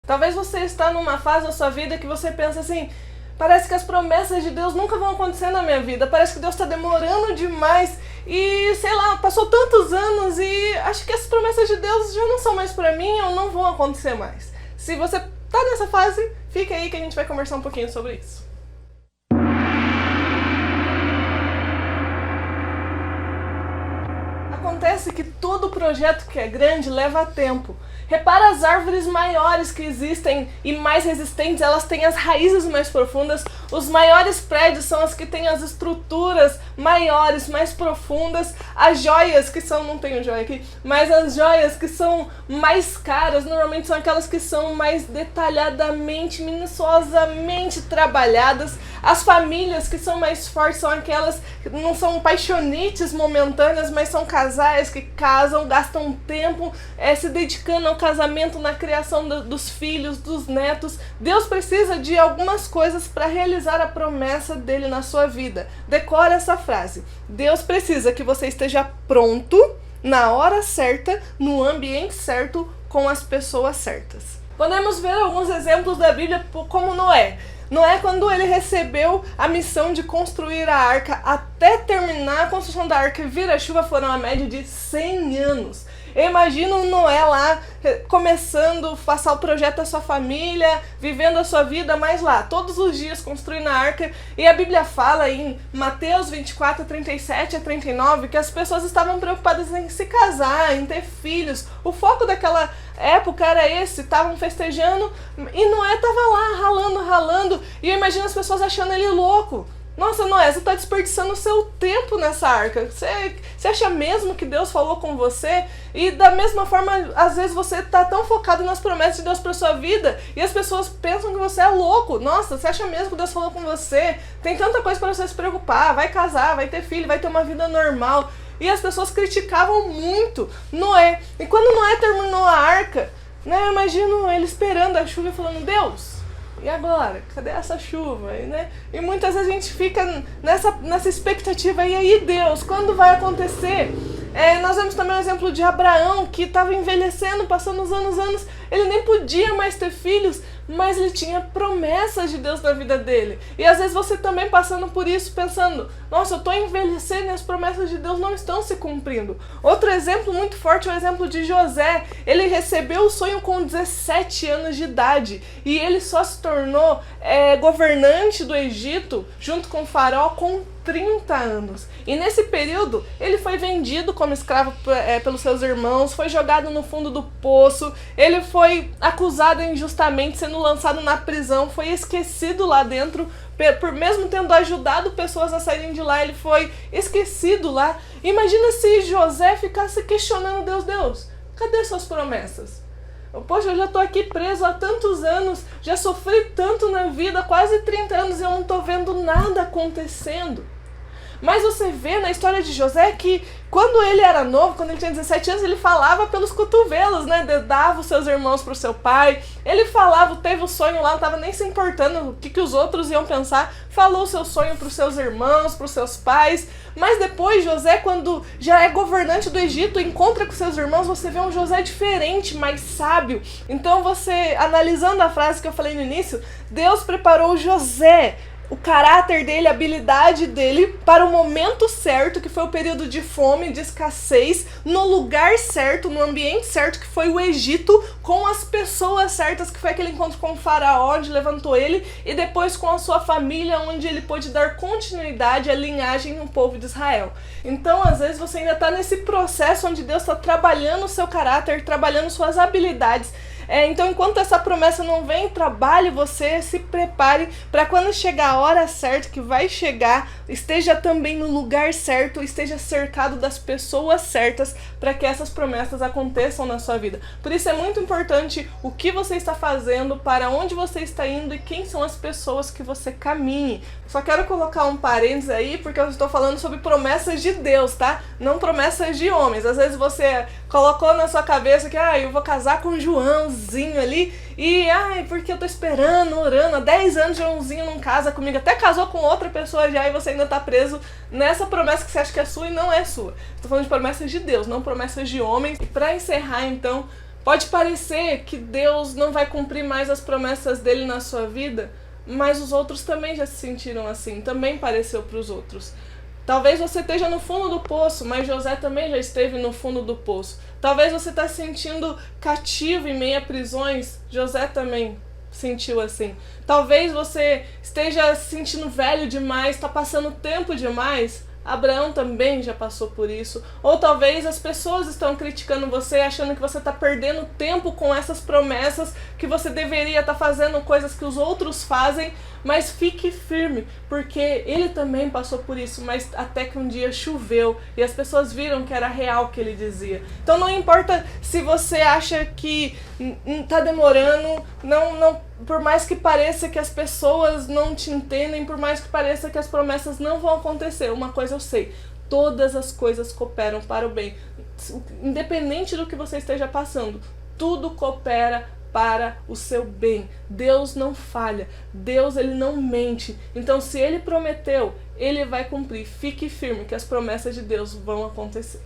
Talvez você está numa fase da sua vida que você pensa assim, parece que as promessas de Deus nunca vão acontecer na minha vida, parece que Deus está demorando demais e, sei lá, passou tantos anos e acho que as promessas de Deus já não são mais pra mim ou não vão acontecer mais. Se você tá nessa fase, fica aí que a gente vai conversar um pouquinho sobre isso. Acontece que todo projeto que é grande leva tempo. Repara as árvores maiores que existem e mais resistentes, elas têm as raízes mais profundas. Os maiores prédios são as que têm as estruturas maiores, mais profundas. As joias que são, não tenho joia aqui, mas as joias que são mais caras, normalmente são aquelas que são mais detalhadamente, minuciosamente trabalhadas. As famílias que são mais fortes são aquelas que não são paixonites momentâneas, mas são casais que casam, gastam tempo se dedicando ao casamento, na criação dos filhos, dos netos. Deus precisa de algumas coisas para realizar a promessa dele na sua vida. Decora essa frase. Deus precisa que você esteja pronto, na hora certa, no ambiente certo, com as pessoas certas. Podemos ver alguns exemplos da Bíblia como Noé. Noé, quando ele recebeu a missão de construir a arca, até terminar a construção da arca e vir a chuva, foram a média de 100 anos. Eu imagino o Noé lá, começando a passar o projeto da sua família, vivendo a sua vida, mas lá, todos os dias construindo a arca. E a Bíblia fala em Mateus 24, 37 a 39, que as pessoas estavam preocupadas em se casar, em ter filhos. O foco daquela época era esse, estavam festejando e Noé estava lá, ralando. E eu imagino as pessoas achando ele louco. Nossa, Noé, você está desperdiçando o seu tempo nessa arca. Você acha mesmo que Deus falou com você? E da mesma forma, às vezes você está tão focado nas promessas de Deus para sua vida e as pessoas pensam que você é louco. Nossa, você acha mesmo que Deus falou com você? Tem tanta coisa para você se preocupar. Vai casar, vai ter filho, vai ter uma vida normal. E as pessoas criticavam muito Noé. E quando Noé terminou a arca, né, eu imagino ele esperando a chuva e falando, Deus, e agora? Cadê essa chuva? E muitas vezes a gente fica nessa expectativa. E aí, Deus, quando vai acontecer? Nós vemos também o exemplo de Abraão, que estava envelhecendo, passando os anos. Ele nem podia mais ter filhos, mas ele tinha promessas de Deus na vida dele. E às vezes você também passando por isso, pensando, nossa, eu estou envelhecendo e as promessas de Deus não estão se cumprindo. Outro exemplo muito forte é o exemplo de José. Ele recebeu o sonho com 17 anos de idade e ele só se tornou governante do Egito, junto com o faraó, com 30 anos. E nesse período, ele foi vendido como escravo pelos seus irmãos, foi jogado no fundo do poço, ele foi acusado injustamente, sendo lançado na prisão, foi esquecido lá dentro, por mesmo tendo ajudado pessoas a saírem de lá, ele foi esquecido lá. Imagina se José ficasse questionando Deus, cadê suas promessas? Poxa, eu já tô aqui preso há tantos anos, já sofri tanto na vida, quase 30 anos e eu não tô vendo nada acontecendo. Mas você vê na história de José que quando ele era novo, quando ele tinha 17 anos, ele falava pelos cotovelos, né? Dava os seus irmãos pro seu pai. Ele falava, teve o sonho lá, não estava nem se importando o que os outros iam pensar. Falou o seu sonho pros seus irmãos, pros seus pais. Mas depois, José, quando já é governante do Egito, encontra com seus irmãos, você vê um José diferente, mais sábio. Então você, analisando a frase que eu falei no início, Deus preparou José, o caráter dele, a habilidade dele para o momento certo, que foi o período de fome, de escassez, no lugar certo, no ambiente certo, que foi o Egito, com as pessoas certas, que foi aquele encontro com o faraó, onde levantou ele, e depois com a sua família, onde ele pôde dar continuidade à linhagem no povo de Israel. Então, às vezes, você ainda está nesse processo onde Deus está trabalhando o seu caráter, trabalhando suas habilidades. Então, enquanto essa promessa não vem, trabalhe você, se prepare para quando chegar a hora certa, que vai chegar, esteja também no lugar certo, esteja cercado das pessoas certas para que essas promessas aconteçam na sua vida. Por isso é muito importante o que você está fazendo, para onde você está indo e quem são as pessoas que você caminhe. Só quero colocar um parênteses aí, porque eu estou falando sobre promessas de Deus, tá? Não promessas de homens. Às vezes você colocou na sua cabeça que eu vou casar com o Joãozinho ali e porque eu tô esperando, orando, há 10 anos Joãozinho não casa comigo, até casou com outra pessoa já e você ainda tá preso nessa promessa que você acha que é sua e não é sua. Estou falando de promessas de Deus, não promessas de homens. E para encerrar então, Pode parecer que Deus não vai cumprir mais as promessas dele na sua vida, mas os outros também já se sentiram assim, também pareceu para os outros. Talvez você esteja no fundo do poço, mas José também já esteve no fundo do poço. Talvez você está se sentindo cativo em meio a prisões, José também sentiu assim. Talvez você esteja se sentindo velho demais, está passando tempo demais, Abraão também já passou por isso. Ou talvez as pessoas estão criticando você, achando que você está perdendo tempo com essas promessas, que você deveria estar fazendo coisas que os outros fazem, mas fique firme, porque ele também passou por isso, mas até que um dia choveu e as pessoas viram que era real o que ele dizia. Então não importa se você acha que está demorando, por mais que pareça que as pessoas não te entendem, por mais que pareça que as promessas não vão acontecer, uma coisa eu sei, todas as coisas cooperam para o bem. Independente do que você esteja passando, tudo coopera para o seu bem. Deus não falha, Deus ele não mente. Então se ele prometeu, ele vai cumprir. Fique firme que as promessas de Deus vão acontecer.